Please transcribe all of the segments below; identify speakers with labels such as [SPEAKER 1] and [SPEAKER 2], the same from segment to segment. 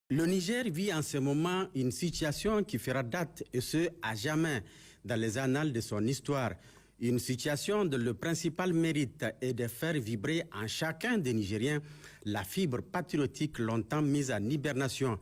[SPEAKER 1] Le Niger vit en ce moment une situation qui fera date, et ce, à jamais, dans les annales de son histoire. Une situation dont le principal mérite est de faire vibrer en chacun des Nigériens la fibre patriotique longtemps mise en hibernation.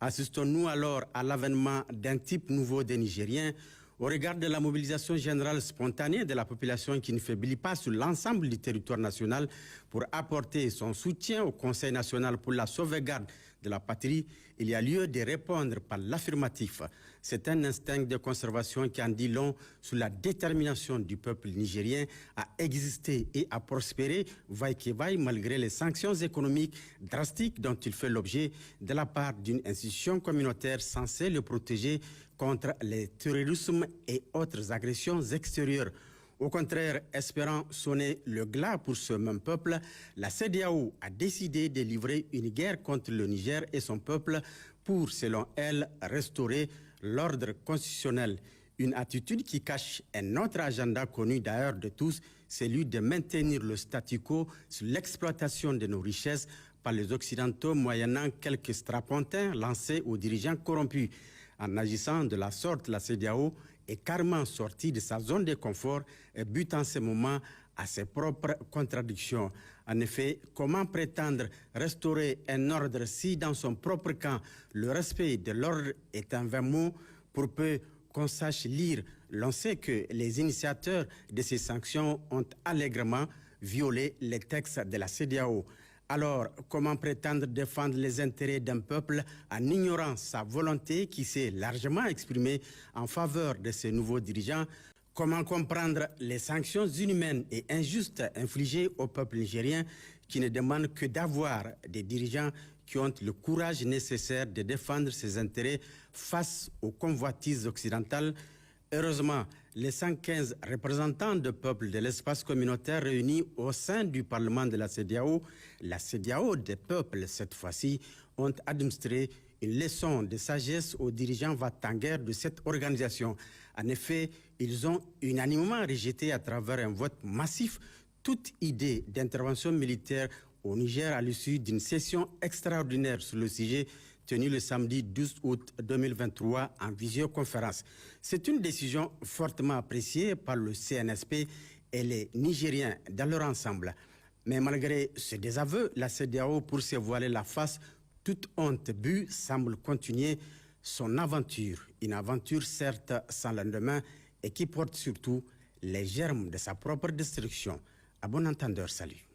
[SPEAKER 1] Assistons-nous alors à l'avènement d'un type nouveau des Nigériens au regard de la mobilisation générale spontanée de la population qui ne faiblit pas sur l'ensemble du territoire national pour apporter son soutien au Conseil national pour la sauvegarde de la patrie, il y a lieu de répondre par l'affirmatif. C'est un instinct de conservation qui en dit long sur la détermination du peuple nigérien à exister et à prospérer, vaille que vaille, malgré les sanctions économiques drastiques dont il fait l'objet de la part d'une institution communautaire censée le protéger contre les terrorismes et autres agressions extérieures. Au contraire, espérant sonner le glas pour ce même peuple, la CEDEAO a décidé de livrer une guerre contre le Niger et son peuple pour, selon elle, restaurer l'ordre constitutionnel. Une attitude qui cache un autre agenda connu d'ailleurs de tous, celui de maintenir le statu quo sur l'exploitation de nos richesses par les Occidentaux moyennant quelques strapontins lancés aux dirigeants corrompus. En agissant de la sorte, la CEDEAO est carrément sortie de sa zone de confort et bute en ce moment à ses propres contradictions. En effet, comment prétendre restaurer un ordre si dans son propre camp le respect de l'ordre est un vain mot? Pour peu qu'on sache lire, l'on sait que les initiateurs de ces sanctions ont allègrement violé les textes de la CEDEAO. Alors, comment prétendre défendre les intérêts d'un peuple en ignorant sa volonté qui s'est largement exprimée en faveur de ces nouveaux dirigeants? Comment comprendre les sanctions inhumaines et injustes infligées au peuple nigérien qui ne demande que d'avoir des dirigeants qui ont le courage nécessaire de défendre ses intérêts face aux convoitises occidentales? Heureusement, les 115 représentants de peuples de l'espace communautaire réunis au sein du Parlement de la CEDEAO des peuples cette fois-ci, ont administré une leçon de sagesse aux dirigeants va-t-en-guerre de cette organisation. En effet, ils ont unanimement rejeté à travers un vote massif toute idée d'intervention militaire au Niger à l'issue d'une session extraordinaire sur le sujet tenue le samedi 12 août 2023 en visioconférence. C'est une décision fortement appréciée par le CNSP et les Nigériens dans leur ensemble. Mais malgré ce désaveu, la CEDEAO, pour se voiler la face, toute honte bue, semble continuer son aventure. Une aventure certes sans lendemain et qui porte surtout les germes de sa propre destruction. À bon entendeur, salut.